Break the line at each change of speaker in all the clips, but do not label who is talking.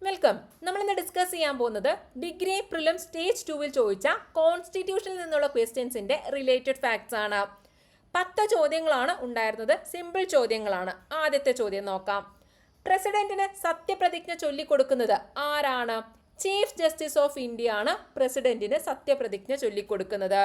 Welcome. നമ്മൾ ഇന്ന് discuss ചെയ്യാൻ പോകുന്നത് ഡിഗ്രി പ്രിലിം സ്റ്റേജ് 2 ചോദിച്ച കോൺസ്റ്റിറ്റ്യൂഷനിൽ നിന്നുള്ള ക്വസ്റ്റ്യൻസിന്റെ റിലേറ്റഡ് ഫാക്ട്സ് ആണ്. 10 ചോദ്യങ്ങളാണ് ഉണ്ടായിരുന്നത്. സിമ്പിൾ ചോദ്യങ്ങളാണ്. ആദ്യത്തെ ചോദ്യം നോക്കാം. പ്രസിഡന്റിന് സത്യപ്രതിജ്ഞ ചൊല്ലിക്കൊടുക്കുന്നത് ആരാണ്? ചീഫ് ജസ്റ്റിസ് ഓഫ് ഇന്ത്യ ആണ് പ്രസിഡന്റിന് സത്യപ്രതിജ്ഞ ചൊല്ലിക്കൊടുക്കുന്നത്.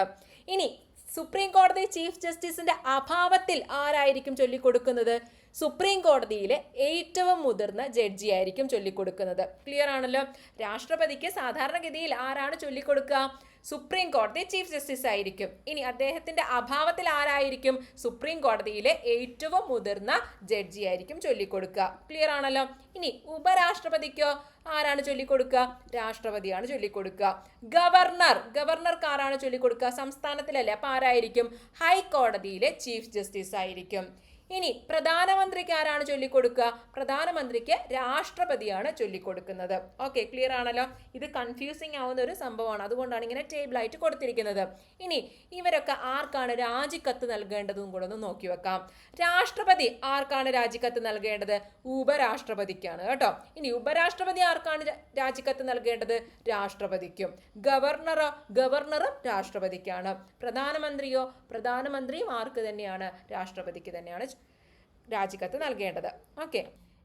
ഇനി സുപ്രീം കോടതി ചീഫ് ജസ്റ്റിസിന്റെ അഭാവത്തിൽ ആരായിരിക്കും ചൊല്ലിക്കൊടുക്കുന്നത്? സുപ്രീം കോടതിയിലെ ഏറ്റവും മുതിർന്ന ജഡ്ജി ആയിരിക്കും ചൊല്ലിക്കൊടുക്കുന്നത്. ക്ലിയർ ആണല്ലോ. രാഷ്ട്രപതിക്ക് സാധാരണഗതിയിൽ ആരാണ് ചൊല്ലിക്കൊടുക്കുക? സുപ്രീം കോടതി ചീഫ് ജസ്റ്റിസ് ആയിരിക്കും. ഇനി അദ്ദേഹത്തിന്റെ അഭാവത്തിൽ ആരായിരിക്കും? സുപ്രീം കോടതിയിലെ ഏറ്റവും മുതിർന്ന ജഡ്ജി ആയിരിക്കും ചൊല്ലിക്കൊടുക്കുക. ക്ലിയർ ആണല്ലോ. ഇനി ഉപരാഷ്ട്രപതിക്കോ ആരാണ് ചൊല്ലിക്കൊടുക്കുക? രാഷ്ട്രപതിയാണ് ചൊല്ലിക്കൊടുക്കുക. ഗവർണർക്ക് ആരാണ് ചൊല്ലിക്കൊടുക്കുക? സംസ്ഥാനത്തിലല്ലേ, അപ്പൊ ആരായിരിക്കും? ഹൈക്കോടതിയിലെ ചീഫ് ജസ്റ്റിസ് ആയിരിക്കും. ഇനി പ്രധാനമന്ത്രിക്ക് ആരാണ് ചൊല്ലിക്കൊടുക്കുക? പ്രധാനമന്ത്രിക്ക് രാഷ്ട്രപതിയാണ് ചൊല്ലിക്കൊടുക്കുന്നത്. ഓക്കെ, ക്ലിയർ ആണല്ലോ. ഇത് കൺഫ്യൂസിങ് ആവുന്ന ഒരു സംഭവമാണ്, അതുകൊണ്ടാണ് ഇങ്ങനെ ടേബിൾ ആയിട്ട് കൊടുത്തിരിക്കുന്നത്. ഇനി ഇവരൊക്കെ ആർക്കാണ് രാജിക്കത്ത് നൽകേണ്ടതും കൂടെ ഒന്ന് നോക്കി വെക്കാം. രാഷ്ട്രപതി ആർക്കാണ് രാജിക്കത്ത് നൽകേണ്ടത്? ഉപരാഷ്ട്രപതിക്കാണ് കേട്ടോ. ഇനി ഉപരാഷ്ട്രപതി ആർക്കാണ് രാജിക്കത്ത് നൽകേണ്ടത്? രാഷ്ട്രപതിക്കും. ഗവർണറും രാഷ്ട്രപതിക്കാണ്. പ്രധാനമന്ത്രിയും ആർക്ക് തന്നെയാണ്? രാഷ്ട്രപതിക്ക് തന്നെയാണ് രാജിക്കത്ത് നൽകേണ്ടത്. Okay,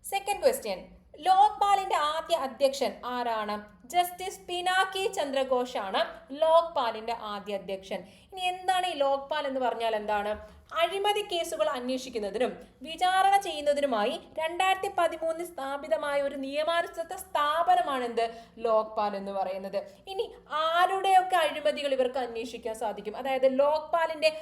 second question. ലോക്പാലിന്റെ ആദ്യ അധ്യക്ഷൻ ആരാണ്? ജസ്റ്റിസ് പിനാകി ചന്ദ്രഘോഷ് ആണ് ലോക്പാലിന്റെ ആദ്യ അധ്യക്ഷൻ. ഇനി എന്താണ് ഈ ലോക്പാൽ എന്ന് പറഞ്ഞാൽ എന്താണ്? അഴിമതി കേസുകൾ അന്വേഷിക്കുന്നതിനും വിചാരണ ചെയ്യുന്നതിനുമായി 2013 സ്ഥാപിതമായ ഒരു നിയമാനുസൃത സ്ഥാപനമാണ് എന്ത്? ലോക്പാൽ എന്ന് പറയുന്നത്. ഇനി ആരുടെയൊക്കെ അഴിമതികൾ ഇവർക്ക് അന്വേഷിക്കാൻ സാധിക്കും? അതായത് ലോക്പാലിന്റെ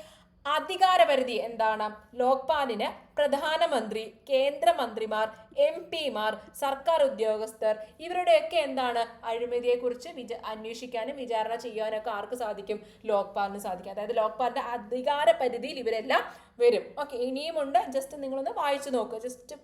അധികാരപരിധി എന്താണ്? ലോക്പാലിന് പ്രധാനമന്ത്രി, കേന്ദ്രമന്ത്രിമാർ, MP-മാർ, സർക്കാർ ഉദ്യോഗസ്ഥർ ഇവരുടെയൊക്കെ എന്താണ് അഴിമതിയെ കുറിച്ച് അന്വേഷിക്കാനും വിചാരണ ചെയ്യാനൊക്കെ ആർക്ക് സാധിക്കും? ലോക്പാലിന് സാധിക്കും. അതായത് ലോക്പാലിന്റെ അധികാര പരിധിയിൽ ഇവരെല്ലാം വരും. ഓക്കെ, ഇനിയുമുണ്ട്. ജസ്റ്റ് നിങ്ങളൊന്ന് വായിച്ചു നോക്കുക. ജസ്റ്റ്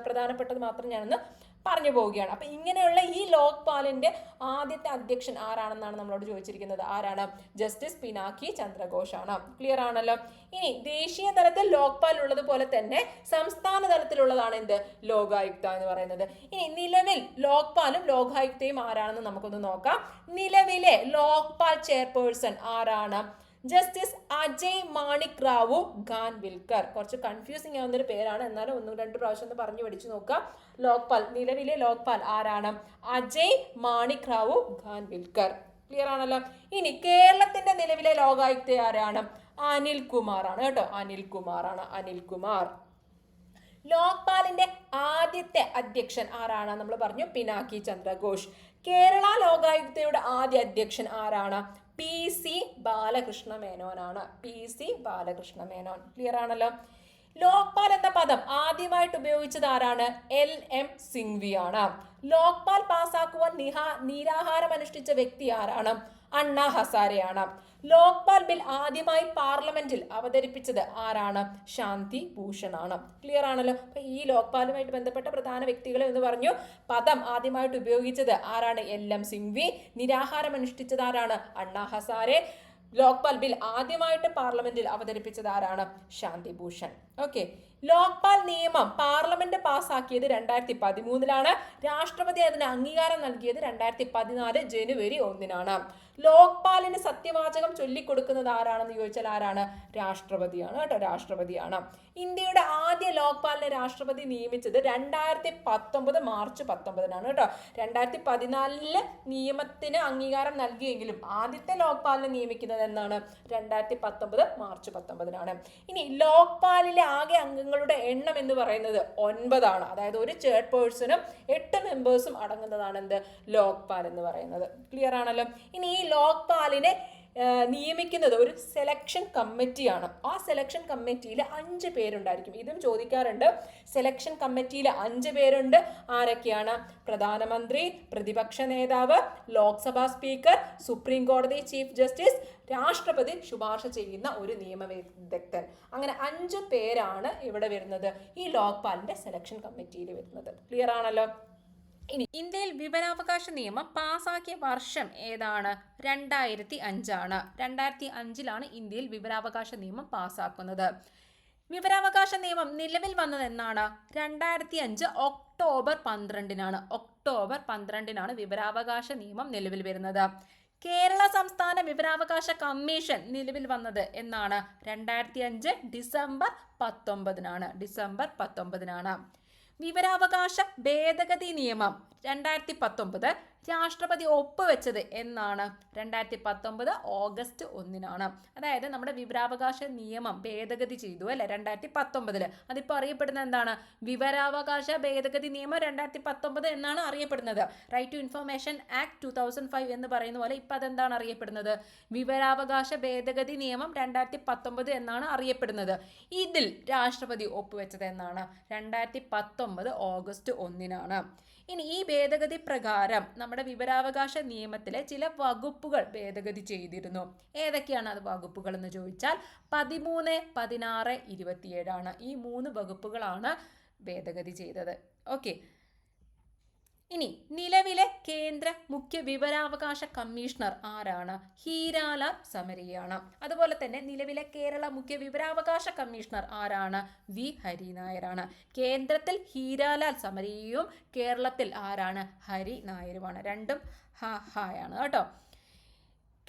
പ്രധാനപ്പെട്ടത് മാത്രം ഞാനൊന്ന് പറഞ്ഞു പോവുകയാണ്. അപ്പൊ ഇങ്ങനെയുള്ള ഈ ലോക്പാലിന്റെ ആദ്യത്തെ അധ്യക്ഷൻ ആരാണെന്നാണ് നമ്മളോട് ചോദിച്ചിരിക്കുന്നത്. ആരാണ്? ജസ്റ്റിസ് പിനാകി ചന്ദ്രഘോഷ് ആണ്. ക്ലിയർ ആണല്ലോ. ഇനി ദേശീയ തലത്തിൽ ലോക്പാൽ ഉള്ളതുപോലെ തന്നെ സംസ്ഥാന തലത്തിലുള്ളതാണ് എന്ത്? ലോകായുക്ത എന്ന് പറയുന്നത്. ഇനി നിലവിൽ ലോക്പാലും ലോകായുക്തയും ആരാണെന്ന് നമുക്കൊന്ന് നോക്കാം. നിലവിലെ ലോക്പാൽ ചെയർപേഴ്സൺ ആരാണ്? ജസ്റ്റിസ് അജയ് മാണിക് റാവു ഖാൻവിൽക്കർ. കുറച്ച് കൺഫ്യൂസിങ് ആവുന്ന ഒരു പേരാണ്, എന്നാലും 1-2 പ്രാവശ്യം ഒന്ന് പറഞ്ഞു പഠിച്ചു നോക്കാം. നിലവിലെ ലോക്പാൽ ആരാണ്? അജയ് മാണിക് റാവു ഖാൻവിൽക്കർ. ക്ലിയർ ആണല്ലോ. ഇനി കേരളത്തിന്റെ നിലവിലെ ലോകായുക്ത ആരാണ്? അനിൽകുമാർ ആണ് കേട്ടോ. അനിൽകുമാർ. ലോക്പാലിന്റെ ആദ്യത്തെ അധ്യക്ഷൻ ആരാണ്? നമ്മൾ പറഞ്ഞു പിനാകി ചന്ദ്രഘോഷ്. കേരള ലോകായുക്തയുടെ ആദ്യ അധ്യക്ഷൻ ആരാണ്? PC ബാലകൃഷ്ണ മേനോനാണ്. ബാലകൃഷ്ണ. ക്ലിയർ ആണല്ലോ. ലോക്പാൽ എന്ന പദം ആദ്യമായിട്ട് ഉപയോഗിച്ചത് ആരാണ്? LM സിംഗ്വി ആണ്. ലോക്പാൽ പാസ്സാക്കുവാൻ നിരാഹാരം അനുഷ്ഠിച്ച വ്യക്തി ആരാണ്? അണ്ണാ ഹസാരെയാണ്. ലോക്പാൽ ബിൽ ആദ്യമായി പാർലമെന്റിൽ അവതരിപ്പിച്ചത് ആരാണ്? ശാന്തി ഭൂഷൺ ആണ്. ക്ലിയർ ആണല്ലോ. അപ്പൊ ഈ ലോക്പാലുമായിട്ട് ബന്ധപ്പെട്ട പ്രധാന വ്യക്തികളെ എന്ന് പറഞ്ഞു. പദം ആദ്യമായിട്ട് ഉപയോഗിച്ചത് ആരാണ്? LM സിംഗ്വി. നിരാഹാരം അനുഷ്ഠിച്ചത് ആരാണ്? അണ്ണാ ഹസാരെ. ലോക്പാൽ ബിൽ ആദ്യമായിട്ട് പാർലമെന്റിൽ അവതരിപ്പിച്ചത് ആരാണ്? ശാന്തി ഭൂഷൺ. ഓക്കെ, ലോക്പാൽ നിയമം പാർലമെന്റ് പാസ്സാക്കിയത് 2013 രാഷ്ട്രപതി അതിന് അംഗീകാരം നൽകിയത് 2014 ജനുവരി 1 ലോക്പാലിന് സത്യവാചകം ചൊല്ലിക്കൊടുക്കുന്നത് ആരാണെന്ന് ചോദിച്ചാൽ ആരാണ്? രാഷ്ട്രപതിയാണ് കേട്ടോ. രാഷ്ട്രപതിയാണ്. ഇന്ത്യയുടെ ആദ്യ ലോക്പാലിനെ രാഷ്ട്രപതി നിയമിച്ചത് 2019 മാർച്ച് 19 കേട്ടോ. 2014 നിയമത്തിന് അംഗീകാരം നൽകിയെങ്കിലും ആദ്യത്തെ ലോക്പാലിനെ നിയമിക്കുന്നത് എന്നാണ്? 2019 മാർച്ച് 19 ഇനി ലോക്പാലിലെ ആകെ അംഗങ്ങളുടെ എണ്ണം എന്ന് പറയുന്നത് 9 അതായത് ഒരു ചെയർപേഴ്സണും 8 മെമ്പേഴ്സും അടങ്ങുന്നതാണ് എന്ത്? ലോക്പാൽ എന്ന് പറയുന്നത്. ക്ലിയർ ആണല്ലോ. ഇനി ഈ ലോക്പാലിനെ നിയമിക്കുന്നത് ഒരു സെലക്ഷൻ കമ്മിറ്റിയാണ്. ആ സെലക്ഷൻ കമ്മിറ്റിയിൽ 5 പേരുണ്ടായിരിക്കും. ഇതും ചോദിക്കാറുണ്ട്. സെലക്ഷൻ കമ്മിറ്റിയിൽ 5 പേരുണ്ട്. ആരൊക്കെയാണ്? പ്രധാനമന്ത്രി, പ്രതിപക്ഷ നേതാവ്, ലോക്സഭാ സ്പീക്കർ, സുപ്രീം കോടതി ചീഫ് ജസ്റ്റിസ്, രാഷ്ട്രപതി ശുപാർശ ചെയ്യുന്ന ഒരു നിയമ വിദഗ്ധൻ. അങ്ങനെ 5 പേരാണ് ഇവിടെ വരുന്നത്, ഈ ലോക്പാലിന്റെ സെലക്ഷൻ കമ്മിറ്റിയിൽ വരുന്നത്. ക്ലിയർ ആണല്ലോ. ഇനി ഇന്ത്യയിൽ വിവരാവകാശ നിയമം പാസാക്കിയ വർഷം ഏതാണ്? 2005 ആണ്. 2005 ഇന്ത്യയിൽ വിവരാവകാശ നിയമം പാസാക്കുന്നത്. വിവരാവകാശ നിയമം നിലവിൽ വന്നത് എന്നാണ്? 2005 ഒക്ടോബർ 12-നാണ്. ഒക്ടോബർ 12-നാണ് വിവരാവകാശ നിയമം നിലവിൽ വരുന്നത്. കേരള സംസ്ഥാന വിവരാവകാശ കമ്മീഷൻ നിലവിൽ വന്നത് എന്നാണ്? 2005 ഡിസംബർ 19-നാണ്. ഡിസംബർ 19-നാണ്. വിവരാവകാശ ഭേദഗതി നിയമം 2019 രാഷ്ട്രപതി ഒപ്പുവെച്ചത് എന്നാണ്? 2019 ഓഗസ്റ്റ് 1-നാണ്. അതായത് നമ്മുടെ വിവരാവകാശ നിയമം ഭേദഗതി ചെയ്തു അല്ലെ 2019. അതിപ്പോൾ അറിയപ്പെടുന്നത് എന്താണ്? വിവരാവകാശ ഭേദഗതി നിയമം 2019 എന്നാണ് അറിയപ്പെടുന്നത്. റൈറ്റ് ടു ഇൻഫർമേഷൻ ആക്ട് 2005 എന്ന് പറയുന്ന പോലെ ഇപ്പം അതെന്താണ് അറിയപ്പെടുന്നത്? വിവരാവകാശ ഭേദഗതി നിയമം 2019 എന്നാണ് അറിയപ്പെടുന്നത്. ഇതിൽ രാഷ്ട്രപതി ഒപ്പുവെച്ചത് എന്നാണ്? 2019 ഓഗസ്റ്റ് 1-നാണ്. ഇനി ഈ ഭേദഗതി പ്രകാരം നമ്മുടെ വിവരാവകാശ നിയമത്തിലെ ചില വകുപ്പുകൾ ഭേദഗതി ചെയ്തിരുന്നു. ഏതൊക്കെയാണ് അത് വകുപ്പുകൾ എന്ന് ചോദിച്ചാൽ 13, 16, 27 ഈ 3 വകുപ്പുകളാണ് ഭേദഗതി ചെയ്തത്. ഓക്കെ. ഇനി നിലവിലെ കേന്ദ്ര മുഖ്യ വിവരാവകാശ കമ്മീഷണർ ആരാണ്? ഹീരാലാൽ സമരിയാണ്. അതുപോലെ തന്നെ നിലവിലെ കേരള മുഖ്യ വിവരാവകാശ കമ്മീഷണർ ആരാണ്? വി ഹരിനായരാണ്. കേന്ദ്രത്തിൽ ഹീരാലാൽ സമരിയും കേരളത്തിൽ ആരാണ്? ഹരി നായരുമാണ്. രണ്ടും ഹായാണ് കേട്ടോ.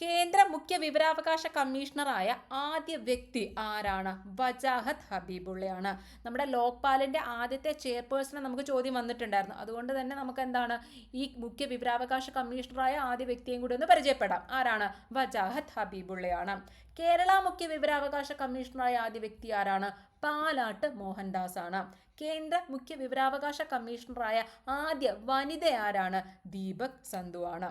കേന്ദ്ര മുഖ്യ വിവരാവകാശ കമ്മീഷണറായ ആദ്യ വ്യക്തി ആരാണ്? വജാഹത്ത് ഹബീബുള്ളയാണ്. നമ്മുടെ ലോക്പാലിന്റെ ആദ്യത്തെ ചെയർപേഴ്സണെ നമുക്ക് ചോദ്യം വന്നിട്ടുണ്ടായിരുന്നു. അതുകൊണ്ട് തന്നെ നമുക്ക് എന്താണ് ഈ മുഖ്യ വിവരാവകാശ കമ്മീഷണറായ ആദ്യ വ്യക്തിയും കൂടി ഒന്ന് പരിചയപ്പെടാം. ആരാണ്? വജാഹത്ത് ഹബീബുള്ളയാണ്. കേരള മുഖ്യ വിവരാവകാശ കമ്മീഷണറായ ആദ്യ വ്യക്തി ആരാണ്? പാലാട്ട് മോഹൻദാസ് ആണ്. കേന്ദ്ര മുഖ്യ വിവരാവകാശ കമ്മീഷണറായ ആദ്യ വനിത ആരാണ്? ദീപക് സന്ധു ആണ്.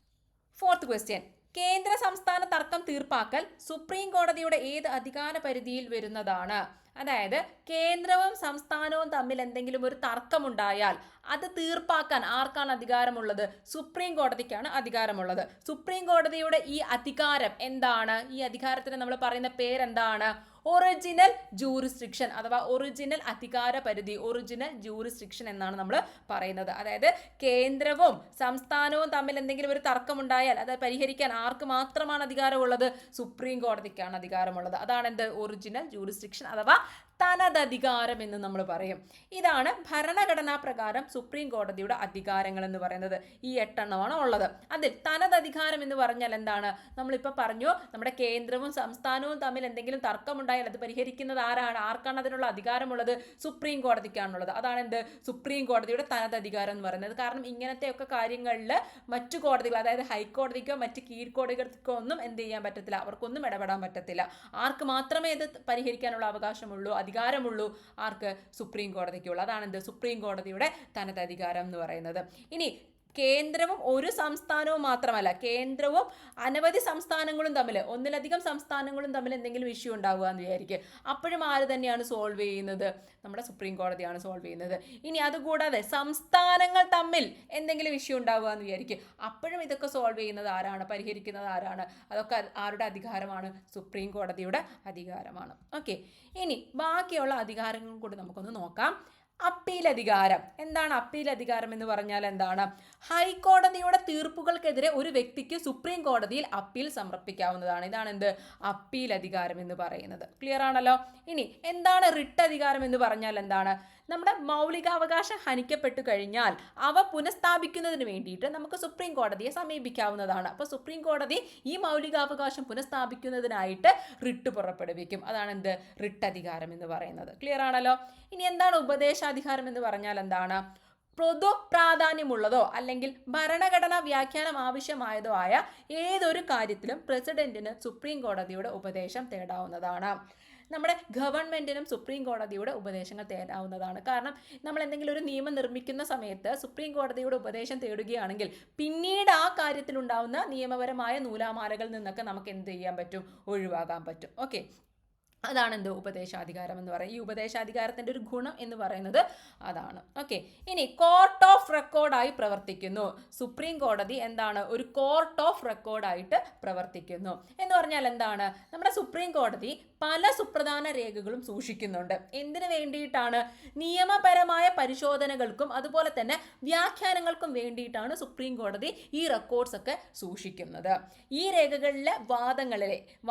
Fourth question. കേന്ദ്ര സംസ്ഥാന തർക്കം തീർപ്പാക്കൽ സുപ്രീം കോടതിയുടെ ഏത് അധികാര പരിധിയിൽ വരുന്നതാണ്? അതായത് കേന്ദ്രവും സംസ്ഥാനവും തമ്മിൽ എന്തെങ്കിലും ഒരു തർക്കമുണ്ടായാൽ അത് തീർപ്പാക്കാൻ ആർക്കാണ് അധികാരമുള്ളത്? സുപ്രീം കോടതിക്കാണ് അധികാരമുള്ളത്. സുപ്രീം കോടതിയുടെ ഈ അധികാരം എന്താണ്? ഈ അധികാരത്തിന് നമ്മൾ പറയുന്ന പേരെന്താണ്? ഒറിജിനൽ ജൂറിസ്ഡിക്ഷൻ അഥവാ ഒറിജിനൽ അധികാര പരിധി, ഒറിജിനൽ ജൂറിസ്ഡിക്ഷൻ എന്നാണ് നമ്മൾ പറയുന്നത്. അതായത് കേന്ദ്രവും സംസ്ഥാനവും തമ്മിൽ എന്തെങ്കിലും ഒരു തർക്കമുണ്ടായാൽ അത് പരിഹരിക്കാൻ ആർക്ക് മാത്രമാണ് അധികാരമുള്ളത്? സുപ്രീം കോടതിക്കാണ് അധികാരമുള്ളത്. അതാണ് എന്ത്? ഒറിജിനൽ ജൂറിസ്ഡിക്ഷൻ അഥവാ തനതധികാരം എന്ന് നമ്മൾ പറയും. ഇതാണ് ഭരണഘടനാ പ്രകാരം സുപ്രീം കോടതിയുടെ അധികാരങ്ങൾ എന്ന് പറയുന്നത്. ഈ 8 ഉള്ളത്. അതിൽ തനതധികാരം എന്ന് പറഞ്ഞാൽ എന്താണ്? നമ്മളിപ്പോൾ പറഞ്ഞു നമ്മുടെ കേന്ദ്രവും സംസ്ഥാനവും തമ്മിൽ എന്തെങ്കിലും തർക്കമുണ്ടായാൽ അത് പരിഹരിക്കുന്നത് ആരാണ്? ആർക്കാണ് അതിനുള്ള അധികാരമുള്ളത്? സുപ്രീം കോടതിക്കാണുള്ളത്. അതാണ് എന്ത്? സുപ്രീം കോടതിയുടെ തനതധികാരം എന്ന് പറയുന്നത്. കാരണം ഇങ്ങനത്തെയൊക്കെ കാര്യങ്ങളിൽ മറ്റു കോടതികൾ, അതായത് ഹൈക്കോടതിക്കോ മറ്റ് കീഴ്ക്കോടതികൾക്കോ ഒന്നും എന്ത് ചെയ്യാൻ പറ്റത്തില്ല, അവർക്കൊന്നും ഇടപെടാൻ പറ്റത്തില്ല. ആർക്ക് മാത്രമേ ഇത് പരിഹരിക്കാനുള്ള അവകാശമുള്ളൂ, അധികാരമുള്ളൂ? ആർക്ക്? സുപ്രീം കോടതിക്കുള്ളൂ. അതാണ് എന്ത്? സുപ്രീം കോടതിയുടെ തനതധികാരം എന്ന് പറയുന്നത്. ഇനി കേന്ദ്രവും ഒരു സംസ്ഥാനവും മാത്രമല്ല, കേന്ദ്രവും അനവധി സംസ്ഥാനങ്ങളും തമ്മിൽ, ഒന്നിലധികം സംസ്ഥാനങ്ങളും തമ്മിൽ എന്തെങ്കിലും ഇഷ്യൂ ഉണ്ടാവുക എന്ന് വിചാരിക്കുക. അപ്പോഴും ആര് തന്നെയാണ് സോൾവ് ചെയ്യുന്നത്? നമ്മുടെ സുപ്രീം കോടതിയാണ് സോൾവ് ചെയ്യുന്നത്. ഇനി അതുകൂടാതെ സംസ്ഥാനങ്ങൾ തമ്മിൽ എന്തെങ്കിലും ഇഷ്യൂ ഉണ്ടാവുക എന്ന് വിചാരിക്കുക. അപ്പോഴും ഇതൊക്കെ സോൾവ് ചെയ്യുന്നത് ആരാണ്? പരിഹരിക്കുന്നത് ആരാണ്? അതൊക്കെ ആരുടെ അധികാരമാണ്? സുപ്രീം കോടതിയുടെ അധികാരമാണ്. ഓക്കെ. ഇനി ബാക്കിയുള്ള അധികാരങ്ങൾ കൂടി നമുക്കൊന്ന് നോക്കാം. അപ്പീൽ അധികാരം. എന്താണ് അപ്പീൽ അധികാരം എന്ന് പറഞ്ഞാൽ എന്താണ്? ഹൈക്കോടതിയുടെ തീർപ്പുകൾക്കെതിരെ ഒരു വ്യക്തിക്ക് സുപ്രീം കോടതിയിൽ അപ്പീൽ സമർപ്പിക്കാവുന്നതാണ്. ഇതാണ് എന്ത്? അപ്പീൽ അധികാരം എന്ന് പറയുന്നത്. ക്ലിയർ ആണല്ലോ. ഇനി എന്താണ് റിട്ട് അധികാരം എന്ന് പറഞ്ഞാൽ എന്താണ്? നമ്മുടെ മൗലികാവകാശം ഹനിക്കപ്പെട്ടു കഴിഞ്ഞാൽ അവ പുനഃസ്ഥാപിക്കുന്നതിന് വേണ്ടിയിട്ട് നമുക്ക് സുപ്രീം കോടതിയെ സമീപിക്കാവുന്നതാണ്. അപ്പോൾ സുപ്രീം കോടതി ഈ മൗലികാവകാശം പുനഃസ്ഥാപിക്കുന്നതിനായിട്ട് റിട്ട് പുറപ്പെടുവിക്കും. അതാണ് എന്ത്? റിട്ട് അധികാരം എന്ന് പറയുന്നത്. ക്ലിയർ ആണല്ലോ. ഇനി എന്താണ് ഉപദേശാധികാരം എന്ന് പറഞ്ഞാൽ എന്താണ്? പൊതു പ്രാധാന്യമുള്ളതോ അല്ലെങ്കിൽ ഭരണഘടനാ വ്യാഖ്യാനം ആവശ്യമായതോ ആയ ഏതൊരു കാര്യത്തിലും പ്രസിഡന്റിന് സുപ്രീം കോടതിയുടെ ഉപദേശം തേടാവുന്നതാണ്. നമ്മുടെ ഗവൺമെന്റിനും സുപ്രീം കോടതിയുടെ ഉപദേശങ്ങൾ തേടാവുന്നതാണ്. കാരണം നമ്മൾ എന്തെങ്കിലും ഒരു നിയമം നിർമ്മിക്കുന്ന സമയത്ത് സുപ്രീം കോടതിയുടെ ഉപദേശം തേടുകയാണെങ്കിൽ പിന്നീട് ആ കാര്യത്തിലുണ്ടാവുന്ന നിയമപരമായ നൂലാമാലകളിൽ നിന്നൊക്കെ നമുക്ക് എന്ത് ചെയ്യാൻ പറ്റും? ഒഴിവാകാൻ പറ്റും. ഓക്കെ. അതാണ് എന്ത്? ഉപദേശാധികാരം എന്ന് പറയുന്നത്. ഈ ഉപദേശാധികാരത്തിൻ്റെ ഒരു ഗുണം എന്ന് പറയുന്നത് അതാണ്. ഓക്കെ. ഇനി കോർട്ട് ഓഫ് റെക്കോർഡായി പ്രവർത്തിക്കുന്നു. സുപ്രീം കോടതി എന്താണ്? ഒരു കോർട്ട് ഓഫ് റെക്കോർഡായിട്ട് പ്രവർത്തിക്കുന്നു. എന്ന് പറഞ്ഞാൽ എന്താണ്? നമ്മുടെ സുപ്രീം കോടതി പല സുപ്രധാന രേഖകളും സൂക്ഷിക്കുന്നുണ്ട്. എന്തിനു വേണ്ടിയിട്ടാണ്? നിയമപരമായ പരിശോധനകൾക്കും അതുപോലെ തന്നെ വ്യാഖ്യാനങ്ങൾക്കും വേണ്ടിയിട്ടാണ് സുപ്രീം കോടതി ഈ റെക്കോർഡ്സ് ഒക്കെ സൂക്ഷിക്കുന്നത്. ഈ രേഖകളിലെ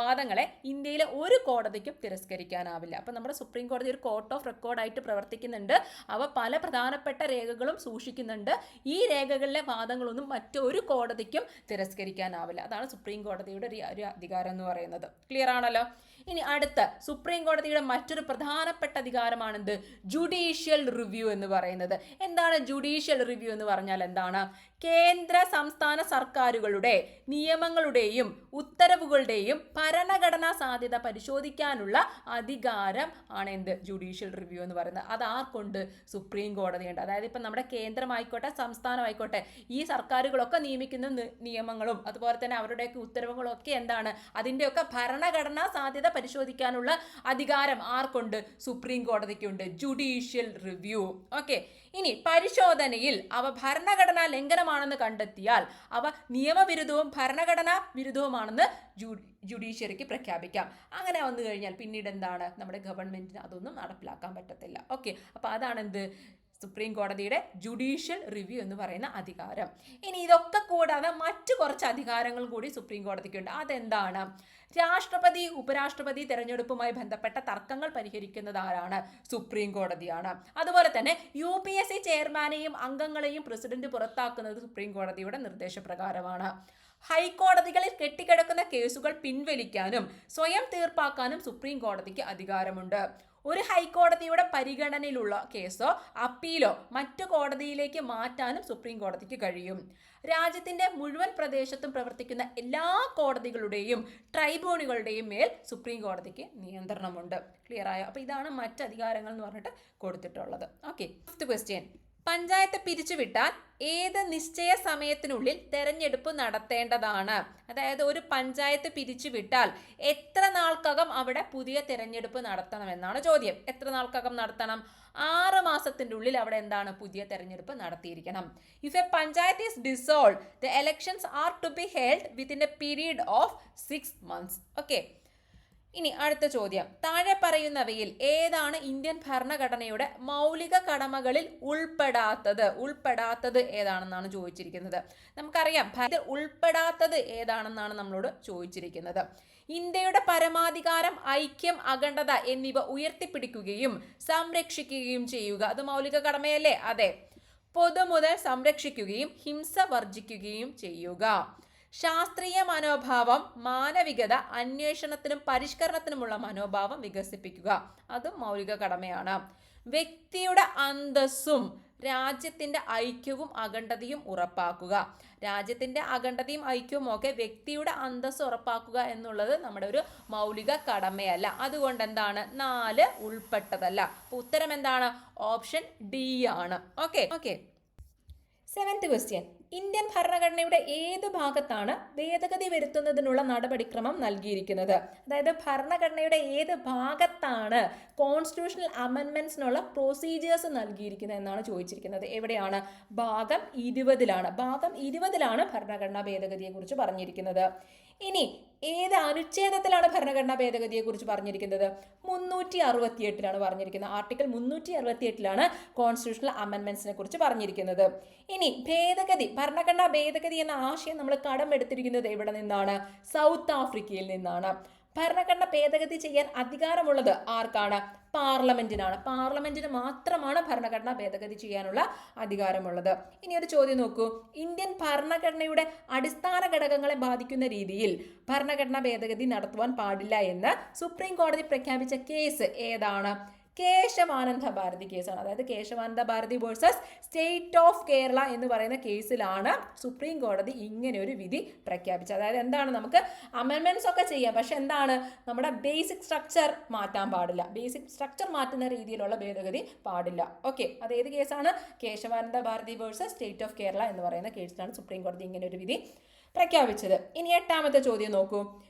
വാദങ്ങളെ ഇന്ത്യയിലെ ഒരു കോടതിക്കും തിരസ്കരിക്കാനാവില്ല. അപ്പം നമ്മുടെ സുപ്രീം കോടതി ഒരു കോർട്ട് ഓഫ് റെക്കോർഡായിട്ട് പ്രവർത്തിക്കുന്നുണ്ട്. അവ പല പ്രധാനപ്പെട്ട രേഖകളും സൂക്ഷിക്കുന്നുണ്ട്. ഈ രേഖകളിലെ വാദങ്ങളൊന്നും മറ്റൊരു കോടതിക്കും തിരസ്കരിക്കാനാവില്ല. അതാണ് സുപ്രീം കോടതിയുടെ ഒരു അധികാരം എന്ന് പറയുന്നത്. ക്ലിയർ ആണല്ലോ. ഇനി അടുത്ത സുപ്രീം കോടതിയുടെ മറ്റൊരു പ്രധാനപ്പെട്ട അധികാരമാണെന്ത്? ജുഡീഷ്യൽ റിവ്യൂ എന്ന് പറയുന്നത്. എന്താണ് ജുഡീഷ്യൽ റിവ്യൂ എന്ന് പറഞ്ഞാൽ എന്താണ്? കേന്ദ്ര സംസ്ഥാന സർക്കാരുകളുടെ നിയമങ്ങളുടെയും ഉത്തരവുകളുടെയും ഭരണഘടനാ സാധ്യത പരിശോധിക്കാനുള്ള അധികാരം ആണ് എന്ത്? ജുഡീഷ്യൽ റിവ്യൂ എന്ന് പറയുന്നത്. അത് ആർക്കുണ്ട്? സുപ്രീം കോടതിയുണ്ട്. അതായത് ഇപ്പം നമ്മുടെ കേന്ദ്രമായിക്കോട്ടെ സംസ്ഥാനമായിക്കോട്ടെ ഈ സർക്കാരുകളൊക്കെ നിയമിക്കുന്ന നിയമങ്ങളും അതുപോലെ തന്നെ അവരുടെയൊക്കെ ഉത്തരവുകളും ഒക്കെ എന്താണ്? അതിൻ്റെയൊക്കെ ഭരണഘടനാ സാധ്യത പരിശോധിക്കാനുള്ള അധികാരം ആർക്കുണ്ട്? സുപ്രീം കോടതിക്കുണ്ട്. Judicial review. ഓക്കെ. ഇനി പരിശോധനയിൽ അവ ഭരണഘടനാ ലംഘനമാണെന്ന് കണ്ടെത്തിയാൽ അവ നിയമവിരുദ്ധവും ഭരണഘടനാ വിരുദ്ധവുമാണെന്ന് ജുഡീഷ്യറിക്ക് പ്രഖ്യാപിക്കാം. അങ്ങനെ വന്നു കഴിഞ്ഞാൽ പിന്നീട് എന്താണ്? നമ്മുടെ ഗവൺമെന്റിന് അതൊന്നും നടപ്പിലാക്കാൻ പറ്റത്തില്ല. ഓക്കെ. അപ്പോൾ അതാണ് എന്ത്? സുപ്രീം കോടതിയുടെ ജുഡീഷ്യൽ റിവ്യൂ എന്ന് പറയുന്ന അധികാരം. ഇനി ഇതൊക്കെ കൂടാതെ മറ്റു കുറച്ച് അധികാരങ്ങൾ കൂടി സുപ്രീം കോടതിക്കുണ്ട്. അതെന്താണ്? രാഷ്ട്രപതി ഉപരാഷ്ട്രപതി തെരഞ്ഞെടുപ്പുമായി ബന്ധപ്പെട്ട തർക്കങ്ങൾ പരിഹരിക്കുന്നത് ആരാണ്? സുപ്രീം കോടതിയാണ്. അതുപോലെ തന്നെ UPSC ചെയർമാനെയും അംഗങ്ങളെയും പ്രസിഡന്റ് പുറത്താക്കുന്നത് സുപ്രീം കോടതിയുടെ നിർദ്ദേശപ്രകാരമാണ്. ഹൈക്കോടതികളിൽ കെട്ടിക്കിടക്കുന്ന കേസുകൾ പിൻവലിക്കാനും സ്വയം തീർപ്പാക്കാനും സുപ്രീം കോടതിക്ക് അധികാരമുണ്ട്. ഒരു ഹൈക്കോടതിയുടെ പരിഗണനയിലുള്ള കേസോ അപ്പീലോ മറ്റു കോടതിയിലേക്ക് മാറ്റാനും സുപ്രീം കോടതിക്ക് കഴിയും. രാജ്യത്തിന്റെ മുഴുവൻ പ്രദേശത്തും പ്രവർത്തിക്കുന്ന എല്ലാ കോടതികളുടെയും ട്രൈബ്യൂണലുകളുടെയും മേൽ സുപ്രീം കോടതിക്ക് നിയന്ത്രണമുണ്ട്. ക്ലിയർ ആയോ? അപ്പോൾ ഇതാണ് മറ്റ് അധികാരങ്ങൾ എന്ന് പറഞ്ഞിട്ട് കൊടുത്തിട്ടുള്ളത്. ഓക്കെ. Fifth question. പഞ്ചായത്ത് പിരിച്ചുവിട്ടാൽ ഏത് നിശ്ചയ സമയത്തിനുള്ളിൽ തെരഞ്ഞെടുപ്പ് നടത്തേണ്ടതാണ്? അതായത് ഒരു പഞ്ചായത്ത് പിരിച്ചുവിട്ടാൽ എത്ര നാൾക്കകം അവിടെ പുതിയ തെരഞ്ഞെടുപ്പ് നടത്തണമെന്നാണ് ചോദ്യം. എത്ര നാൾക്കകം നടത്തണം? 6 മാസത്തിൻ്റെ ഉള്ളിൽ അവിടെ എന്താണ്? പുതിയ തെരഞ്ഞെടുപ്പ് നടത്തിയിരിക്കണം. If a panchayat is dissolve the elections are to be held within a period of 6 months. Okay. ഇനി അടുത്ത ചോദ്യം. താഴെ പറയുന്നവയിൽ ഏതാണ് ഇന്ത്യൻ ഭരണഘടനയുടെ മൗലിക കടമകളിൽ ഉൾപ്പെടാത്തത് ഏതാണെന്നാണ് ചോദിച്ചിരിക്കുന്നത്. നമുക്കറിയാം ഉൾപ്പെടാത്തത് ഏതാണെന്നാണ് നമ്മളോട് ചോദിച്ചിരിക്കുന്നത്. ഇന്ത്യയുടെ പരമാധികാരം, ഐക്യം, അഖണ്ഡത എന്നിവ ഉയർത്തിപ്പിടിക്കുകയും സംരക്ഷിക്കുകയും ചെയ്യുക. അത് മൗലിക കടമയല്ലേ? അതെ. പൊതുമുതൽ സംരക്ഷിക്കുകയും ഹിംസ വർജിക്കുകയും ചെയ്യുക. ശാസ്ത്രീയ മനോഭാവം, മാനവികത, അന്വേഷണത്തിനും പരിഷ്കരണത്തിനുമുള്ള മനോഭാവം വികസിപ്പിക്കുക. അതും മൗലിക കടമയാണ്. വ്യക്തിയുടെ അന്തസ്സും രാജ്യത്തിന്റെ ഐക്യവും അഖണ്ഡതയും ഉറപ്പാക്കുക. രാജ്യത്തിന്റെ അഖണ്ഡതയും ഐക്യവും ഒക്കെ വ്യക്തിയുടെ അന്തസ്സ് ഉറപ്പാക്കുക എന്നുള്ളത് നമ്മുടെ ഒരു മൗലിക കടമയല്ല. അതുകൊണ്ട് എന്താണ്? 4 ഉൾപ്പെട്ടതല്ല. ഉത്തരം എന്താണ്? ഓപ്ഷൻ ഡി ആണ്. ഓക്കെ. 7th question. ഇന്ത്യൻ ഭരണഘടനയുടെ ഏത് ഭാഗത്താണ് ഭേദഗതി വരുത്തുന്നതിനുള്ള നടപടിക്രമം നൽകിയിരിക്കുന്നത്? അതായത് ഭരണഘടനയുടെ ഏത് ഭാഗത്താണ് കോൺസ്റ്റിറ്റ്യൂഷണൽ അമെൻമെന്റ്സിനുള്ള പ്രൊസീജിയേഴ്സ് നൽകിയിരിക്കുന്നത് എന്നാണ് ചോദിച്ചിരിക്കുന്നത്. എവിടെയാണ്? ഭാഗം 20-ലാണ്. ഭാഗം 20-ലാണ് ഭരണഘടനാ ഭേദഗതിയെ കുറിച്ച് പറഞ്ഞിരിക്കുന്നത്. ഇനി ഏത് അനുച്ഛേദത്തിലാണ് ഭരണഘടനാ ഭേദഗതിയെ കുറിച്ച് പറഞ്ഞിരിക്കുന്നത്? 368-ലാണ് പറഞ്ഞിരിക്കുന്നത്. ആർട്ടിക്കിൾ 368-ലാണ് കോൺസ്റ്റിറ്റ്യൂഷണൽ അമെൻമെന്റ്സിനെ കുറിച്ച് പറഞ്ഞിരിക്കുന്നത്. ഇനി ഭരണഘടനാ ഭേദഗതി എന്ന ആശയം നമ്മൾ കടമെടുത്തിരിക്കുന്നത് എവിടെ നിന്നാണ്? സൗത്ത് ആഫ്രിക്കയിൽ നിന്നാണ്. ഭരണഘടന ഭേദഗതി ചെയ്യാൻ അധികാരമുള്ളത് ആർക്കാണ്? പാർലമെന്റിനാണ്. പാർലമെന്റിന് മാത്രമാണ് ഭരണഘടന ഭേദഗതി ചെയ്യാനുള്ള അധികാരമുള്ളത്. ഇനി ഒരു ചോദ്യം നോക്കൂ. ഇന്ത്യൻ ഭരണഘടനയുടെ അടിസ്ഥാന ഘടകങ്ങളെ ബാധിക്കുന്ന രീതിയിൽ ഭരണഘടനാ ഭേദഗതി നടത്തുവാൻ പാടില്ല എന്ന് സുപ്രീം കോടതി പ്രഖ്യാപിച്ച കേസ് ഏതാണ്? കേശവാനന്ദ ഭാരതി കേസാണ്. അതായത് Kesavananda Bharati versus state of Kerala എന്ന് പറയുന്ന കേസിലാണ് സുപ്രീം കോടതി ഇങ്ങനെ ഒരു വിധി പ്രഖ്യാപിച്ചത്. അതായത് എന്താണ്? നമുക്ക് അമെൻമെന്റ്സ് ഒക്കെ ചെയ്യാം, പക്ഷെ എന്താണ്? നമ്മുടെ ബേസിക് സ്ട്രക്ചർ മാറ്റാൻ പാടില്ല. ബേസിക് സ്ട്രക്ചർ മാറ്റുന്ന രീതിയിലുള്ള ഭേദഗതി പാടില്ല. ഓക്കെ. അത് ഏത് കേസാണ്? Kesavananda Bharati versus state of Kerala എന്ന് പറയുന്ന കേസിലാണ് സുപ്രീം കോടതി ഇങ്ങനെ ഒരു വിധി പ്രഖ്യാപിച്ചത്. ഇനി 8ാമത്തെ ചോദ്യം നോക്കൂ.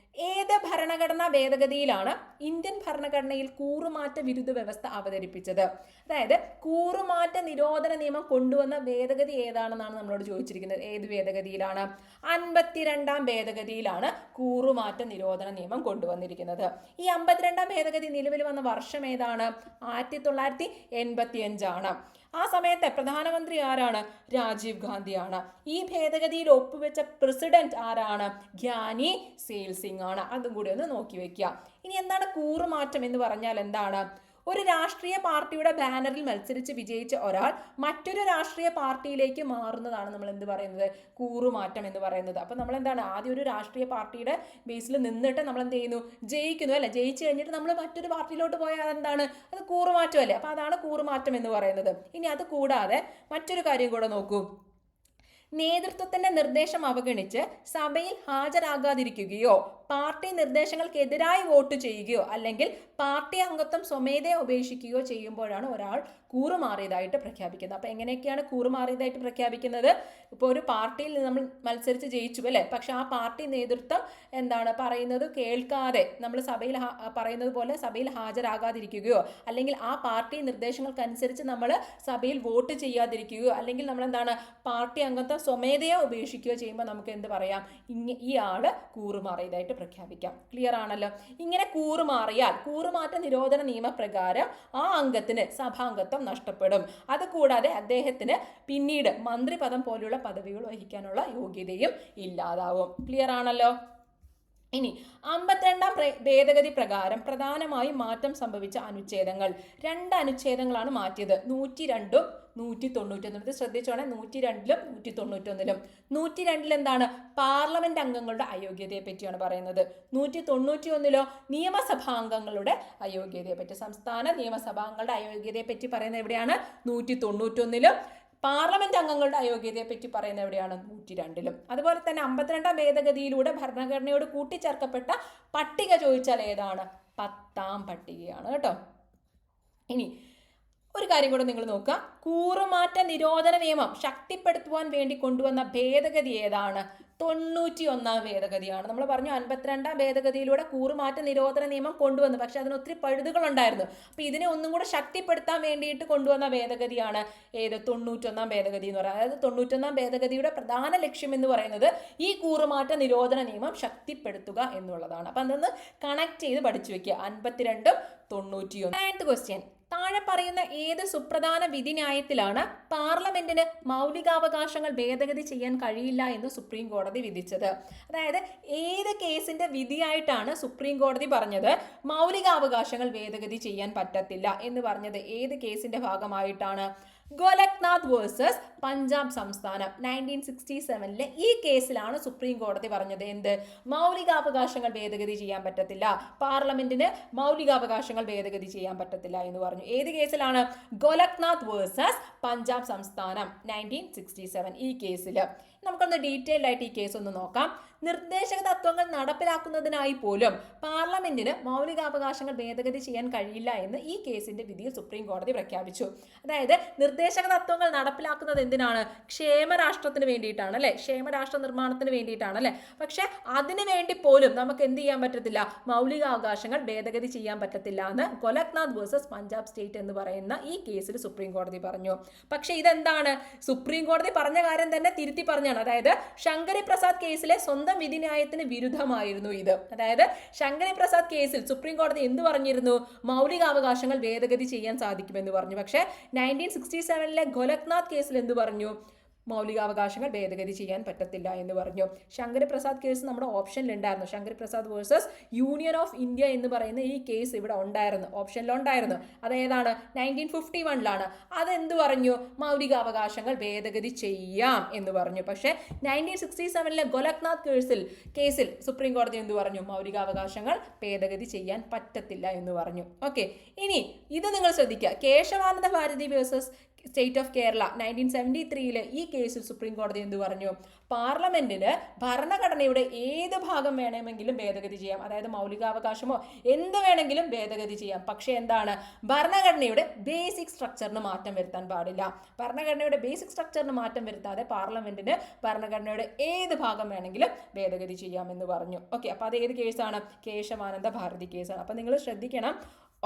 ഏത് ഭരണഘടനാ ഭേദഗതിയിലാണ് ഇന്ത്യൻ ഭരണഘടനയിൽ കൂറുമാറ്റ വിരുദ്ധ വ്യവസ്ഥ അവതരിപ്പിച്ചത്? അതായത് കൂറുമാറ്റ നിരോധന നിയമം കൊണ്ടുവന്ന ഭേദഗതി ഏതാണെന്നാണ് നമ്മളോട് ചോദിച്ചിരിക്കുന്നത്. ഏത് ഭേദഗതിയിലാണ്? 52ാം ഭേദഗതിയിലാണ് കൂറുമാറ്റ നിരോധന നിയമം കൊണ്ടുവന്നിരിക്കുന്നത്. ഈ 52ാം ഭേദഗതി നിലവിൽ വന്ന വർഷം ഏതാണ്? 1985 ആണ്. ആ സമയത്തെ പ്രധാനമന്ത്രി ആരാണ്? രാജീവ് ഗാന്ധിയാണ്. ഈ ഭേദഗതിയിൽ ഒപ്പുവെച്ച പ്രസിഡന്റ് ആരാണ്? ഗ്യാനി സെയിൽ സിംഗ് ആണ്. അതും കൂടി ഒന്ന് നോക്കി വെക്കുക. ഇനി എന്താണ് കൂറുമാറ്റം എന്ന് പറഞ്ഞാൽ എന്താണ്? ഒരു രാഷ്ട്രീയ പാർട്ടിയുടെ ബാനറിൽ മത്സരിച്ച് വിജയിച്ച ഒരാൾ മറ്റൊരു രാഷ്ട്രീയ പാർട്ടിയിലേക്ക് മാറുന്നതാണ് നമ്മൾ എന്ത് പറയുന്നത്? കൂറുമാറ്റം എന്ന് പറയുന്നത്. അപ്പൊ നമ്മൾ എന്താണ്, ആദ്യം ഒരു രാഷ്ട്രീയ പാർട്ടിയുടെ ബേസിൽ നിന്നിട്ട് നമ്മൾ എന്ത് ചെയ്യുന്നു? ജയിക്കുന്നു അല്ലെ? ജയിച്ചു കഴിഞ്ഞിട്ട് നമ്മൾ മറ്റൊരു പാർട്ടിയിലോട്ട് പോയാൽ എന്താണ്? അത് കൂറുമാറ്റം അല്ലേ? അപ്പൊ അതാണ് കൂറുമാറ്റം എന്ന് പറയുന്നത്. ഇനി അത് കൂടാതെ മറ്റൊരു കാര്യം കൂടെ നോക്കൂ. നേതൃത്വത്തിന്റെ നിർദ്ദേശം അവഗണിച്ച് സഭയിൽ ഹാജരാകാതിരിക്കുകയോ പാർട്ടി നിർദ്ദേശങ്ങൾക്കെതിരായി വോട്ട് ചെയ്യുകയോ അല്ലെങ്കിൽ പാർട്ടി അംഗത്വം സ്വമേധയാ ഉപേക്ഷിക്കുകയോ ചെയ്യുമ്പോഴാണ് ഒരാൾ കൂറുമാറിയതായിട്ട് പ്രഖ്യാപിക്കുന്നത്. അപ്പൊ എങ്ങനെയൊക്കെയാണ് കൂറുമാറിയതായിട്ട് പ്രഖ്യാപിക്കുന്നത്? ഇപ്പോൾ ഒരു പാർട്ടിയിൽ നമ്മൾ മത്സരിച്ച് ജയിച്ചു അല്ലെ, പക്ഷെ ആ പാർട്ടി നേതൃത്വം എന്താണ് പറയുന്നത് കേൾക്കാതെ നമ്മൾ സഭയിൽ പറയുന്നത് പോലെ സഭയിൽ ഹാജരാകാതിരിക്കുകയോ അല്ലെങ്കിൽ ആ പാർട്ടി നിർദ്ദേശങ്ങൾക്കനുസരിച്ച് നമ്മൾ സഭയിൽ വോട്ട് ചെയ്യാതിരിക്കുകയോ അല്ലെങ്കിൽ നമ്മൾ എന്താണ് പാർട്ടി അംഗത്വം സ്വമേധയാ ഉപേക്ഷിക്കുകയോ ചെയ്യുമ്പോൾ നമുക്ക് എന്ത് പറയാം? ഈ ആള് കൂറുമാറിയതായിട്ട് പ്രഖ്യാപിക്കാം. ക്ലിയർ ആണല്ലോ? ഇങ്ങനെ കൂറുമാറിയാൽ കൂറുമാറ്റ നിരോധന നിയമപ്രകാരം ആ അംഗത്തിന് സഭാംഗത്വം നഷ്ടപ്പെടും. അതുകൂടാതെ അദ്ദേഹത്തിന് പിന്നീട് മന്ത്രിപദം പോലുള്ള പദവികൾ വഹിക്കാനുള്ള യോഗ്യതയും ഇല്ലാതാവും. ക്ലിയർ ആണല്ലോ? ഇനി 52-ാം ഭേദഗതി പ്രകാരം പ്രധാനമായും മാറ്റം സംഭവിച്ച അനുച്ഛേദങ്ങൾ 2 അനുച്ഛേദങ്ങളാണ് മാറ്റിയത്. 102-ഉം 191. ഇത് ശ്രദ്ധിച്ചോണെ, 102-ലും 191-ലും. 102-ൽ എന്താണ്? പാർലമെന്റ് അംഗങ്ങളുടെ അയോഗ്യതയെ പറ്റിയാണ് പറയുന്നത്. 191-ലോ നിയമസഭാംഗങ്ങളുടെ അയോഗ്യതയെ പറ്റി, സംസ്ഥാന നിയമസഭാംഗങ്ങളുടെ അയോഗ്യതയെ പറ്റി പറയുന്നത് എവിടെയാണ്? 191-ലും. പാർലമെന്റ് അംഗങ്ങളുടെ അയോഗ്യതയെ പറ്റി പറയുന്നത് എവിടെയാണ്? 102-ലും. അതുപോലെ തന്നെ 52-ാം ഭേദഗതിയിലൂടെ ഭരണഘടനയോട് കൂട്ടിച്ചേർക്കപ്പെട്ട പട്ടിക ചോദിച്ചാൽ ഏതാണ്? 10-ാം പട്ടികയാണ് കേട്ടോ. ഇനി ഒരു കാര്യം കൂടെ നിങ്ങൾ നോക്കുക. കൂറുമാറ്റ നിരോധന നിയമം ശക്തിപ്പെടുത്തുവാൻ വേണ്ടി കൊണ്ടുവന്ന ഭേദഗതി ഏതാണ്? 91-ാം ഭേദഗതിയാണ്. നമ്മൾ പറഞ്ഞു 52-ാം ഭേദഗതിയിലൂടെ കൂറുമാറ്റ നിരോധന നിയമം കൊണ്ടുവന്നു, പക്ഷെ അതിന് ഒത്തിരി പഴുതുകൾ ഉണ്ടായിരുന്നു. അപ്പൊ ഇതിനെ ഒന്നും കൂടെ ശക്തിപ്പെടുത്താൻ വേണ്ടിയിട്ട് കൊണ്ടുവന്ന ഭേദഗതിയാണ് ഏത്? 91-ാം ഭേദഗതി എന്ന് പറയുന്നത്. അതായത് 91-ാം ഭേദഗതിയുടെ പ്രധാന ലക്ഷ്യം എന്ന് പറയുന്നത് ഈ കൂറുമാറ്റ നിരോധന നിയമം ശക്തിപ്പെടുത്തുക എന്നുള്ളതാണ്. അപ്പൊ അതൊന്ന് കണക്ട് ചെയ്ത് പഠിച്ചു വെക്കുക. 52-ഉം 91. 9th question. താഴെ പറയുന്ന ഏത് സുപ്രധാന വിധിന്യായത്തിലാണ് പാർലമെന്റിന് മൗലികാവകാശങ്ങൾ ഭേദഗതി ചെയ്യാൻ കഴിയില്ല എന്ന് സുപ്രീം കോടതി വിധിച്ചത്? അതായത് ഏത് കേസിന്റെ വിധിയായിട്ടാണ് സുപ്രീം കോടതി പറഞ്ഞത് മൗലികാവകാശങ്ങൾ ഭേദഗതി ചെയ്യാൻ പറ്റത്തില്ല എന്ന് പറഞ്ഞത്? ഏത് കേസിന്റെ ഭാഗമായിട്ടാണ്? ഗോലക്നാഥ് വേഴ്സസ് പഞ്ചാബ് സംസ്ഥാനം 1967-ലെ ഈ കേസിലാണ് സുപ്രീം കോടതി പറഞ്ഞത് എന്ത്? മൗലികാവകാശങ്ങൾ ഭേദഗതി ചെയ്യാൻ പറ്റത്തില്ല, പാർലമെന്റിന് മൗലികാവകാശങ്ങൾ ഭേദഗതി ചെയ്യാൻ പറ്റത്തില്ല എന്ന് പറഞ്ഞു. ഏത് കേസിലാണ്? ഗോലക്നാഥ് വേഴ്സസ് പഞ്ചാബ് സംസ്ഥാനം 1967 ഈ കേസിൽ. നമുക്കൊന്ന് ഡീറ്റെയിൽഡ് ആയിട്ട് ഈ കേസ് ഒന്ന് നോക്കാം. നിർദ്ദേശക തത്വങ്ങൾ നടപ്പിലാക്കുന്നതിനായി പോലും പാർലമെന്റിന് മൗലികാവകാശങ്ങൾ ഭേദഗതി ചെയ്യാൻ കഴിയില്ല എന്ന് ഈ കേസിന്റെ വിധിയിൽ സുപ്രീം കോടതി പ്രഖ്യാപിച്ചു. അതായത് നിർദ്ദേശക തത്വങ്ങൾ നടപ്പിലാക്കുന്നത് എന്തിനാണ്? ക്ഷേമരാഷ്ട്രത്തിന് വേണ്ടിയിട്ടാണ് അല്ലെ, ക്ഷേമരാഷ്ട്ര നിർമ്മാണത്തിന് വേണ്ടിയിട്ടാണ് അല്ലെ. പക്ഷെ അതിനു വേണ്ടി പോലും നമുക്ക് എന്ത് ചെയ്യാൻ പറ്റത്തില്ല? മൗലികാവകാശങ്ങൾ ഭേദഗതി ചെയ്യാൻ പറ്റത്തില്ല എന്ന് ഗോലക്നാഥ് വേഴ്സസ് പഞ്ചാബ് സ്റ്റേറ്റ് എന്ന് പറയുന്ന ഈ കേസിൽ സുപ്രീം കോടതി പറഞ്ഞു. പക്ഷെ ഇതെന്താണ്? സുപ്രീം കോടതി പറഞ്ഞ കാര്യം തന്നെ തിരുത്തി പറഞ്ഞാണ്. അതായത് ശങ്കരി പ്രസാദ് കേസിലെ സ്വന്തം വിധിന്യായത്തിന് വിരുദ്ധമായിരുന്നു ഇത്. അതായത് ശങ്കരി പ്രസാദ് കേസിൽ സുപ്രീം കോടതി എന്ത് പറഞ്ഞിരുന്നു? മൗലികാവകാശങ്ങൾ ഭേദഗതി ചെയ്യാൻ സാധിക്കുമെന്ന് പറഞ്ഞു. പക്ഷെ 1967-ലെ ഗോലക്നാഥ് കേസിൽ എന്ത് പറഞ്ഞു? മൗലികാവകാശങ്ങൾ ഭേദഗതി ചെയ്യാൻ പറ്റത്തില്ല എന്ന് പറഞ്ഞു. ശങ്കരി പ്രസാദ് കേസ് നമ്മുടെ ഓപ്ഷനിലുണ്ടായിരുന്നു. Shankari Prasad versus union of India എന്ന് പറയുന്ന ഈ കേസ് ഇവിടെ ഉണ്ടായിരുന്നു, ഓപ്ഷനിലുണ്ടായിരുന്നു. അതേതാണ്? 1951-ലാണ്. അതെന്ത് പറഞ്ഞു? മൗലികാവകാശങ്ങൾ ഭേദഗതി ചെയ്യാം എന്ന് പറഞ്ഞു. പക്ഷേ 1967-ലെ ഗോലക്നാഥ് കേസിൽ സുപ്രീം കോടതി എന്ത് പറഞ്ഞു? മൗലികാവകാശങ്ങൾ ഭേദഗതി ചെയ്യാൻ പറ്റത്തില്ല എന്ന് പറഞ്ഞു. ഓക്കെ, ഇനി ഇത് നിങ്ങൾ ശ്രദ്ധിക്കുക. Kesavananda Bharati versus state of Kerala 1973-ലെ ഈ കേസിൽ സുപ്രീം കോടതി എന്ത് പറഞ്ഞു? പാർലമെന്റിന് ഭരണഘടനയുടെ ഏത് ഭാഗം വേണമെങ്കിലും ഭേദഗതി ചെയ്യാം. അതായത് മൗലികാവകാശമോ എന്ത് വേണമെങ്കിലും ഭേദഗതി ചെയ്യാം. പക്ഷെ എന്താണ്? ഭരണഘടനയുടെ ബേസിക് സ്ട്രക്ചറിന് മാറ്റം വരുത്താൻ പാടില്ല. ഭരണഘടനയുടെ ബേസിക് സ്ട്രക്ചറിന് മാറ്റം വരുത്താതെ പാർലമെന്റിന് ഭരണഘടനയുടെ ഏത് ഭാഗം വേണമെങ്കിലും ഭേദഗതി ചെയ്യാമെന്ന് പറഞ്ഞു. ഓക്കെ, അപ്പൊ അത് ഏത് കേസാണ്? കേശവാനന്ദ ഭാരതി കേസാണ്. അപ്പൊ നിങ്ങൾ ശ്രദ്ധിക്കണം,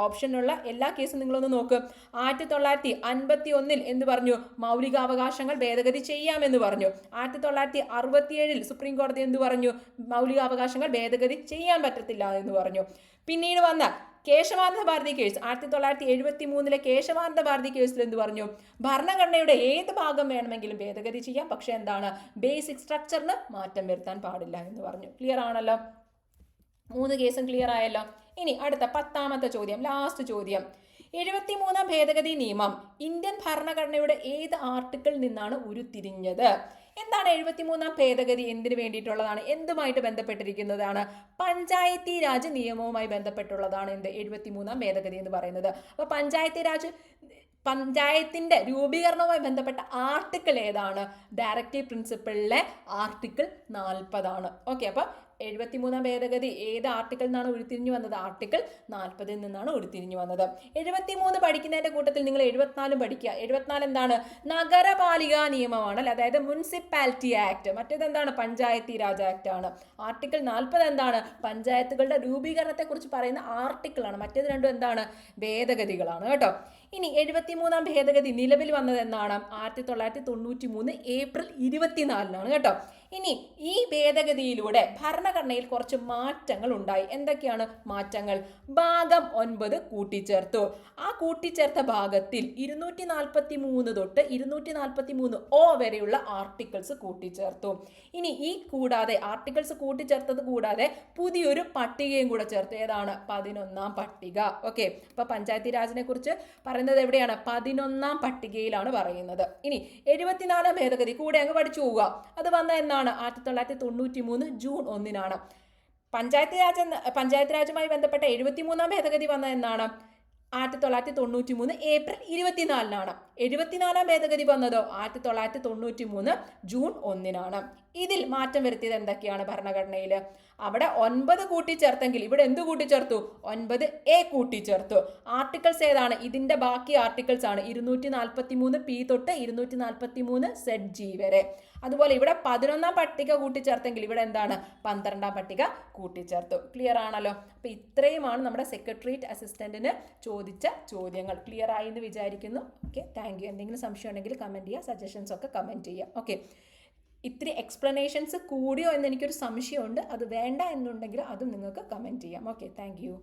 ഓപ്ഷനുള്ള എല്ലാ കേസും നിങ്ങളൊന്ന് നോക്ക്. 1951-ൽ എന്ത് പറഞ്ഞു? മൗലികാവകാശങ്ങൾ ഭേദഗതി ചെയ്യാമെന്ന് പറഞ്ഞു. 1967-ൽ സുപ്രീം കോടതി എന്ത് പറഞ്ഞു? മൗലികാവകാശങ്ങൾ ഭേദഗതി ചെയ്യാൻ പറ്റത്തില്ല എന്ന് പറഞ്ഞു. പിന്നീട് വന്ന കേശവാനന്ദ ഭാരതി കേസ് 1973 കേശവാനന്ദ ഭാരതി കേസിൽ എന്ത് പറഞ്ഞു? ഭരണഘടനയുടെ ഏത് ഭാഗം വേണമെങ്കിലും ഭേദഗതി ചെയ്യാം, പക്ഷെ എന്താണ്, ബേസിക് സ്ട്രക്ചറിന് മാറ്റം വരുത്താൻ പാടില്ല എന്ന് പറഞ്ഞു. ക്ലിയർ ആണല്ലോ? 3 കേസും ക്ലിയർ ആയല്ലോ. ഇനി അടുത്ത 10ാമത്തെ ചോദ്യം, ലാസ്റ്റ് ചോദ്യം. 73 ഭേദഗതി നിയമം ഇന്ത്യൻ ഭരണഘടനയുടെ ഏത് ആർട്ടിക്കിളിൽ നിന്നാണ് ഉരുത്തിരിഞ്ഞത്? എന്താണ് 73 ഭേദഗതി? എന്തിനു വേണ്ടിയിട്ടുള്ളതാണ്? എന്തുമായിട്ട് ബന്ധപ്പെട്ടിരിക്കുന്നതാണ്? പഞ്ചായത്തി രാജ് നിയമവുമായി ബന്ധപ്പെട്ടുള്ളതാണ് എന്ത് 73 ഭേദഗതി എന്ന് പറയുന്നത്. അപ്പോൾ പഞ്ചായത്തിന്റെ രൂപീകരണവുമായി ബന്ധപ്പെട്ട ആർട്ടിക്കിൾ ഏതാണ്? ഡയറക്റ്റീവ് പ്രിൻസിപ്പിളിലെ ആർട്ടിക്കിൾ 40 ആണ്. ഓക്കെ, അപ്പൊ 73 ഭേദഗതി ഏത് ആർട്ടിക്കിൾ നിന്നാണ് ഉരുത്തിരിഞ്ഞു വന്നത്? ആർട്ടിക്കിൾ 40 നിന്നാണ് ഉരുത്തിരിഞ്ഞു വന്നത്. 73 പഠിക്കുന്നതിന്റെ കൂട്ടത്തിൽ നിങ്ങൾ 74 പഠിക്കുക. 74 എന്താണ്? നഗരപാലിക നിയമമാണ്, അതായത് മുനിസിപ്പാലിറ്റി ആക്ട്. മറ്റേത് എന്താണ്? പഞ്ചായത്തി രാജ് ആക്ട് ആണ്. ആർട്ടിക്കിൾ 40 എന്താണ്? പഞ്ചായത്തുകളുടെ രൂപീകരണത്തെ കുറിച്ച് പറയുന്ന ആർട്ടിക്കിൾ ആണ്. മറ്റേത് രണ്ടും എന്താണ്? ഭേദഗതികളാണ് കേട്ടോ. ഇനി 73 ഭേദഗതി നിലവിൽ വന്നത് എന്നാണ്? 1993 ഏപ്രിൽ 24 കേട്ടോ. ഇനി ഈ ഭേദഗതിയിലൂടെ ഭരണഘടനയിൽ കുറച്ച് മാറ്റങ്ങൾ ഉണ്ടായി. എന്തൊക്കെയാണ് മാറ്റങ്ങൾ? ഭാഗം 9 കൂട്ടിച്ചേർത്തു. ആ കൂട്ടിച്ചേർത്ത ഭാഗത്തിൽ 243 തൊട്ട് 243 വരെയുള്ള ആർട്ടിക്കിൾസ് കൂട്ടിച്ചേർത്തു. ഇനി ഈ കൂടാതെ ആർട്ടിക്കിൾസ് കൂട്ടിച്ചേർത്തത് കൂടാതെ പുതിയൊരു പട്ടികയും കൂടെ ചേർത്തു. ഏതാണ്? 11ാം പട്ടിക. ഓക്കെ, അപ്പൊ പഞ്ചായത്തി രാജിനെ കുറിച്ച് പറയുന്നത് എവിടെയാണ്? 11ാം പട്ടികയിലാണ് പറയുന്നത്. ഇനി 74 ഭേദഗതി കൂടെ അങ്ങ് പഠിച്ചു പോവുക. അത് വന്ന എന്നാണ്? 1993 ജൂൺ 1 പഞ്ചായത്ത് രാജുമായി ബന്ധപ്പെട്ട 73 ഭേദഗതി വന്ന എന്നാണ്? 1993 ഏപ്രിൽ 24 74 ഭേദഗതി വന്നതോ 1993 ജൂൺ 1 ഇതിൽ മാറ്റം വരുത്തിയത് എന്തൊക്കെയാണ് ഭരണഘടനയിൽ? അവിടെ 9 കൂട്ടിച്ചേർത്തെങ്കിൽ ഇവിടെ എന്ത് കൂട്ടിച്ചേർത്തു? 9A കൂട്ടിച്ചേർത്തു. ആർട്ടിക്കിൾസ് ഏതാണ്? ഇതിന്റെ ബാക്കി ആർട്ടിക്കിൾസ് ആണ് 243P തൊട്ട് 243ZG വരെ. അതുപോലെ ഇവിടെ 11ാം പട്ടിക കൂട്ടിച്ചേർത്തെങ്കിൽ ഇവിടെ എന്താണ്? 12ാം പട്ടിക കൂട്ടിച്ചേർത്തു. ക്ലിയർ ആണല്ലോ? അപ്പൊ ഇത്രയുമാണ് നമ്മുടെ സെക്രട്ടേറിയറ്റ് അസിസ്റ്റന്റിന് ചോദിച്ച ചോദ്യങ്ങൾ. ക്ലിയർ ആയി എന്ന് വിചാരിക്കുന്നു. Okay, thank you. എന്തെങ്കിലും സംശയം ഉണ്ടെങ്കിൽ കമന്റ് ചെയ്യുക, സജഷൻസ് ഒക്കെ കമന്റ് ചെയ്യുക. ഓക്കെ, ഇത്തിരി എക്സ്പ്ലനേഷൻസ് കൂടിയോ എന്ന് എനിക്കൊരു സംശയമുണ്ട്. അത് വേണ്ട എന്നുണ്ടെങ്കിൽ അതും നിങ്ങൾക്ക് കമന്റ് ചെയ്യാം. Okay, thank you.